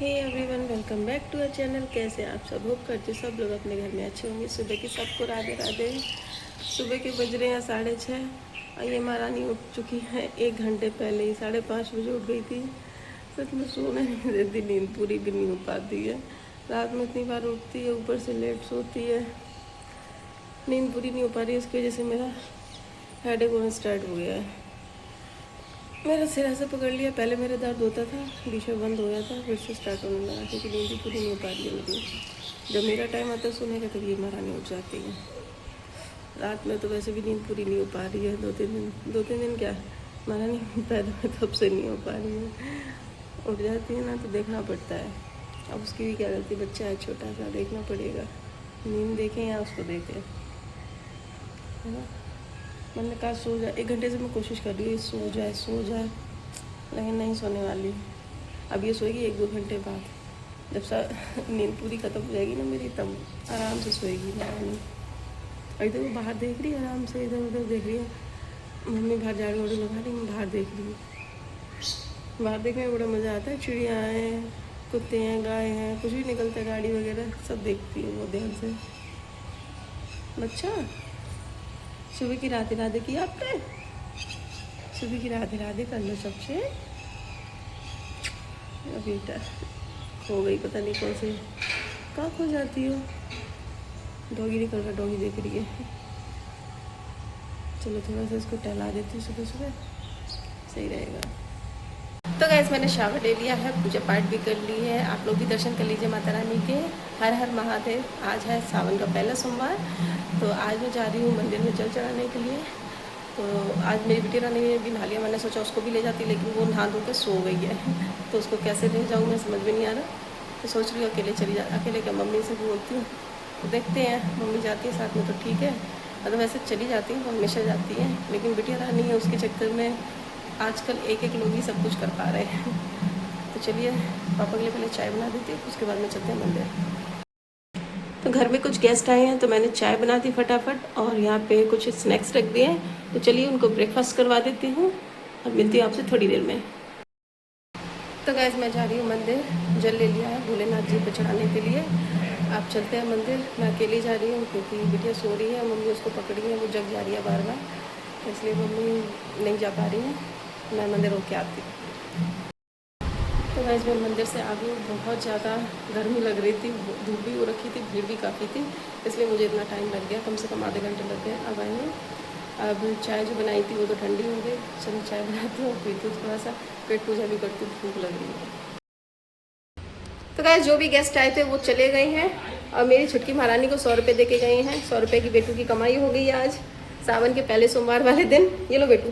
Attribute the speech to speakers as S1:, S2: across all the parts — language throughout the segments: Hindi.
S1: Hey everyone, welcome back to our channel. कैसे आप सब? होप करते सब लोग अपने घर में अच्छे होंगे। सुबह की सबको राधे राधे। सुबह के बज रहे हैं 6:30 और ये महारानी उठ चुकी है 1 घंटे पहले ही। 5:30 बजे उठ गई थी। सच में सोने नहीं देती, नींद पूरी भी नहीं हो पाती है। रात में इतनी बार उठती है, ऊपर से लेट सोती है, नींद पूरी नहीं हो पा रही है। इसकी वजह से मेरा हेडेक होना स्टार्ट हो गया है। मेरा सिर ऐसे पकड़ लिया, पहले मेरा दर्द होता था, बीच में बंद हो गया था, फिर से स्टार्ट होने लगा क्योंकि नींद भी पूरी नहीं हो पा रही है मेरी। जब मेरा टाइम आता है सोने का तब ये महारानी उठ जाती है। रात में तो वैसे भी नींद पूरी नहीं हो पा रही है। 2-3 दिन क्या, महारानी पैदा में तब से नहीं हो पा रही है। उठ जाती है ना तो देखना पड़ता है। अब उसकी भी क्या गलती, बच्चा है छोटा सा, देखना पड़ेगा। नींद देखें या उसको देखें, है ना। मैंने कहा सो जाए, 1 घंटे से मैं कोशिश कर रही हूँ सो जाए, लेकिन नहीं सोने वाली। अब ये सोएगी 1-2 घंटे बाद, जब नींद पूरी ख़त्म हो जाएगी ना मेरी, तब आराम से सोएगी महारानी। इधर वो बाहर देख रही है, आराम से इधर उधर देख रही है। मम्मी बाहर झाड़ू वाड़ू लगा रही, मैं बाहर देख रही हूँ। बाहर देखने में बड़ा मज़ा आता है। चिड़िया हैं, कुत्ते हैं, गाय हैं, कुछ भी निकलता है, गाड़ी वगैरह सब देखती है वो ध्यान से। बच्चा सुबह की राधे राधे की आपने, सुबह की राधे राधे कर लो सबसे। बेटा हो गई, पता नहीं कौन से कहाँ खो जाती हो। डॉगी निकल रहा, डॉगी देख रही है। चलो थोड़ा सा इसको टहला देती हूँ सुबह सुबह, सही रहेगा। तो गैस मैंने शावर ले लिया है, पूजा पाठ भी कर ली है। आप लोग भी दर्शन कर लीजिए माता रानी के। हर हर महादेव। आज है सावन का पहला सोमवार, तो आज मैं जा रही हूँ मंदिर में जल चढ़ाने के लिए। तो आज मेरी बेटी रानी ने भी नहा लिया, मैंने सोचा उसको भी ले जाती, लेकिन वो नहा धो के सो गई है। तो उसको कैसे ले जाऊँ मैं समझ में नहीं आ रहा। तो सोच रही हूँ अकेले चली जा, अकेले क्या मम्मी से भी बोलती हूँ, तो देखते हैं। मम्मी जाती है साथ में तो ठीक है, मतलब वैसे चली जाती है, वो हमेशा जाती है। लेकिन बेटी रानी है, उसके चक्कर में आजकल एक लोग ही सब कुछ कर पा रहे हैं। तो चलिए पापा के लिए पहले चाय बना देती हूँ, उसके बाद में चलते हैं मंदिर। तो घर में कुछ गेस्ट आए हैं तो मैंने चाय बना दी फटाफट, और यहाँ पे कुछ स्नैक्स रख दिए हैं। तो चलिए उनको ब्रेकफास्ट करवा देती हूँ और मिलती हूँ आपसे थोड़ी देर में। तो गैस मैं जा रही हूँ मंदिर, जल ले लिया है भोलेनाथ जी को चढ़ाने के लिए। आप चलते हैं मंदिर। मैं अकेली जा रही हूँ क्योंकि बिटिया सो रही है, मम्मी उसको पकड़ी है, वो जग जा रही है बार बार, इसलिए मम्मी नहीं जा पा रही है। मैं मंदिर होके आती हूँ। तो वैसे मैं मंदिर से आ गई। बहुत ज़्यादा गर्मी लग रही थी, धूप भी हो रखी थी, भीड़ भी काफ़ी थी, इसलिए मुझे इतना टाइम लग गया, कम से कम आधे घंटे लग गए। अब आई हूँ। अब चाय जो बनाई थी वो तो ठंडी हो गई। चलो चाय बनाती हूँ, पीती हूँ, थोड़ा सा पेट पूजा भी करती हूँ, भूख लग रही है। तो गाइस जो भी गेस्ट आए थे वो चले गए हैं, और मेरी छुटकी महारानी को 100 रुपये दे के गए हैं। 100 रुपये की बेटू की कमाई हो गई आज सावन के पहले सोमवार वाले दिन। ये लो बेटू,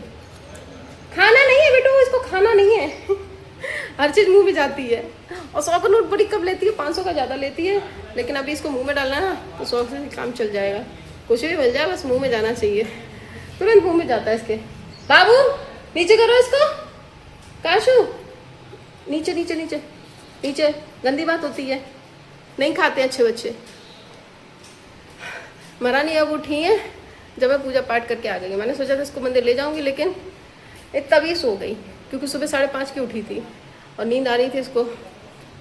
S1: खाना नहीं है बेटू, इसको खाना नहीं है। हर चीज़ मुंह में जाती है। और 100 का नोट बड़ी कब लेती है, 500 का ज़्यादा लेती है, लेकिन अभी इसको मुंह में डालना है ना, तो 100 से काम चल जाएगा। कुछ भी मिल जाए बस मुंह में जाना चाहिए, तुरंत मुंह में जाता है इसके। बाबू नीचे करो इसको, काशू नीचे नीचे नीचे नीचे। गंदी बात होती है, नहीं खाते अच्छे बच्चे। महारानी अब उठी है जब मैं पूजा पाठ करके आ गई। मैंने सोचा था इसको मंदिर ले जाऊंगी, लेकिन तभी सो गई क्योंकि सुबह 5:30 की उठी थी और नींद आ रही थी इसको।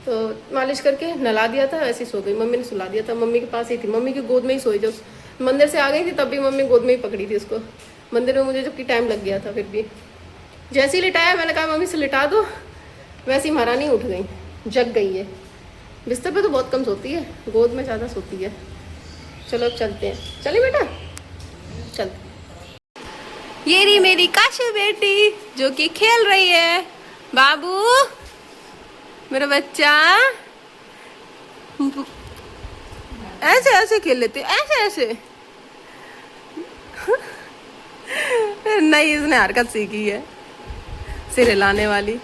S1: तो मालिश करके नला दिया था, ऐसे ही सो गई। मम्मी ने सुला दिया था, मम्मी के पास ही थी, मम्मी की गोद में ही सोई। जब मंदिर से आ गई थी तब भी मम्मी गोद में ही पकड़ी थी उसको। मंदिर में मुझे जबकि टाइम लग गया था, फिर भी जैसे ही लिटाया, मैंने कहा मम्मी से लिटा दो, वैसे ही महारानी उठ गई, जग गई है। बिस्तर पे तो बहुत कम सोती है, गोद में ज़्यादा सोती है। चलो अब चलते हैं, चलिए बेटा चलते। ये रही मेरी काशू बेटी जो कि खेल रही है। बाबू मेरा बच्चा ऐसे ऐसे खेल लेते, ऐसे ऐसे। नहीं, इसने हरकत सीखी है सिर हिलाने वाली।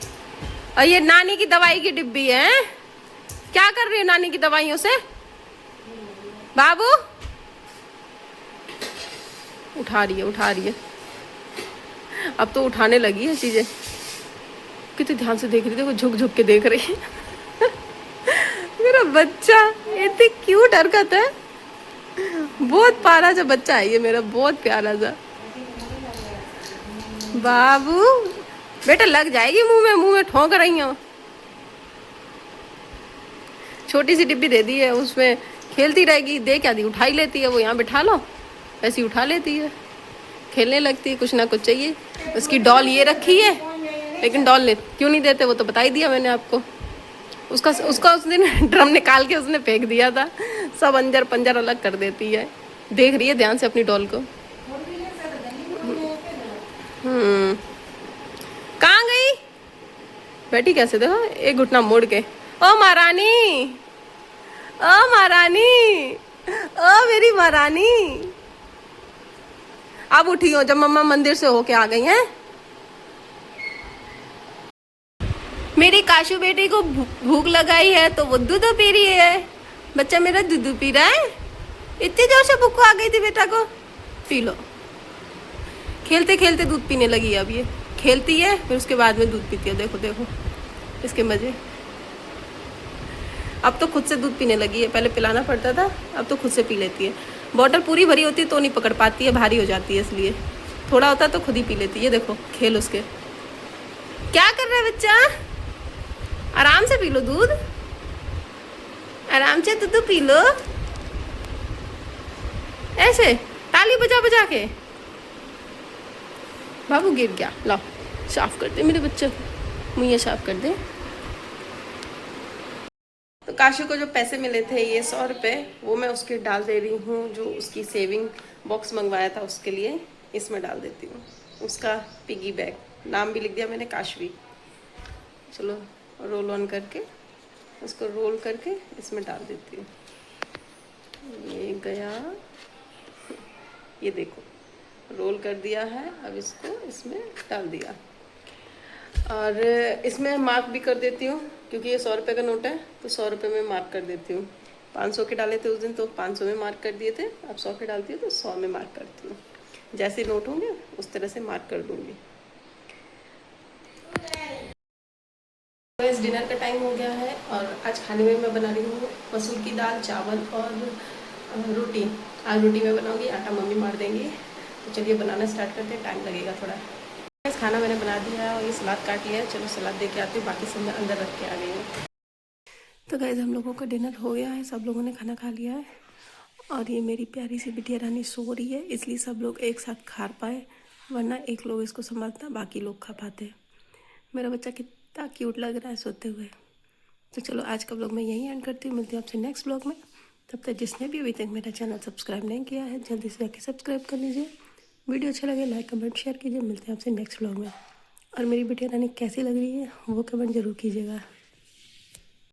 S1: और ये नानी की दवाई की डिब्बी है। क्या कर रही है नानी की दवाइयों से? बाबू उठा रही है, उठा रही है, अब तो उठाने लगी है चीजें। कितने ध्यान से देख रही थी, वो झुक झुक के देख रही है। मेरा बच्चा इतनी क्यूट हरकत है, बहुत प्यारा सा बच्चा है ये मेरा, बहुत प्यारा सा। बाबू बेटा लग जाएगी मुंह में ठोंक रही हो। छोटी सी डिब्बी दे दी है, उसमें खेलती रहेगी। दे क्या दी, उठा ही लेती है वो, यहाँ बिठा लो ऐसी उठा लेती है, खेलने लगती है, कुछ ना कुछ चाहिए। उसकी डॉल ये रखी है, लेकिन डॉल क्यों नहीं देते वो तो बता ही दिया मैंने आपको। उसका उस दिन ड्रम निकाल के उसने फेंक दिया था, सब अंजर पंजर अलग कर देती है। देख रही है ध्यान से अपनी डॉल को। कहाँ गई, बैठी कैसे देखो, एक घुटना मोड़ के। ओ महारानी, ओ महारानी, ओ मेरी महारानी, अब उठी हो जब मम्मा मंदिर से होके आ गई हैं। मेरी काशू बेटी को भूख लगाई है तो वो दूध पी रही है। बच्चा मेरा दूध पी रहा है, इतनी जोर से भूख आ गई थी बेटा को, पी लो। खेलते खेलते दूध पीने लगी है अब ये, खेलती है फिर उसके बाद में दूध पीती है। देखो देखो इसके मजे। अब तो खुद से दूध पीने लगी है, पहले पिलाना पड़ता था, अब तो खुद से पी लेती है। बॉटल पूरी भरी होती है तो नहीं पकड़ पाती है, भारी हो जाती है, इसलिए थोड़ा होता है तो खुद ही पी लेती है। देखो खेल उसके। क्या कर रहा है बच्चा, आराम से पी लो दूध, आराम से दूध पी लो, ऐसे ताली बजा बजा के। बाबू गिर गया, लाओ साफ कर दे मेरे बच्चे को, मुझे साफ कर दे। तो काशू को जो पैसे मिले थे ये 100 रुपये, वो मैं उसके डाल दे रही हूँ, जो उसकी सेविंग बॉक्स मंगवाया था उसके लिए, इसमें डाल देती हूँ। उसका पिगी बैग, नाम भी लिख दिया मैंने काशवी। चलो रोल ऑन करके उसको रोल करके इसमें डाल देती हूँ। ये गया, ये देखो रोल कर दिया है। अब इसको इसमें डाल दिया और इसमें मार्क भी कर देती हूँ, क्योंकि ये 100 रुपये का नोट है तो 100 रुपये में मार्क कर देती हूँ। 500 के डाले थे उस दिन तो 500 में मार्क कर दिए थे, अब 100 के डालती हूँ तो 100 में मार्क करती हूँ। जैसे नोट होंगे उस तरह से मार्क कर दूँगी। इस डिनर का टाइम हो गया है और आज खाने में मैं बना रही हूँ मसूर की दाल, चावल और रोटी। आज रोटी मैं बनाऊँगी, आटा मम्मी मार देंगी। तो चलिए बनाना स्टार्ट करते हैं, टाइम लगेगा थोड़ा। खाना मैंने बना दिया है और ये सलाद काट लिया है, चलो सलाद दे के आती हूँ, बाकी सब मैं अंदर रख के आ गई हूँ। तो गाइस हम लोगों का डिनर हो गया है, सब लोगों ने खाना खा लिया है और ये मेरी प्यारी सी बिटिया रानी सो रही है, इसलिए सब लोग एक साथ खा पाए, वरना एक लोग इसको संभालता बाकी लोग खा पाते। मेरा बच्चा कितना क्यूट लग रहा है सोते हुए। तो चलो आज का ब्लॉग मैं यहीं एंड करती हूँ, मिलती हूँ आपसे नेक्स्ट ब्लॉग में। तब तक जिसने भी अभी तक मेरा चैनल सब्सक्राइब नहीं किया है जल्दी से जाके सब्सक्राइब कर लीजिए। वीडियो अच्छा लगे लाइक कमेंट शेयर कीजिए। मिलते हैं आपसे नेक्स्ट ब्लॉग में। और मेरी बिटिया रानी कैसी लग रही है वो कमेंट ज़रूर कीजिएगा।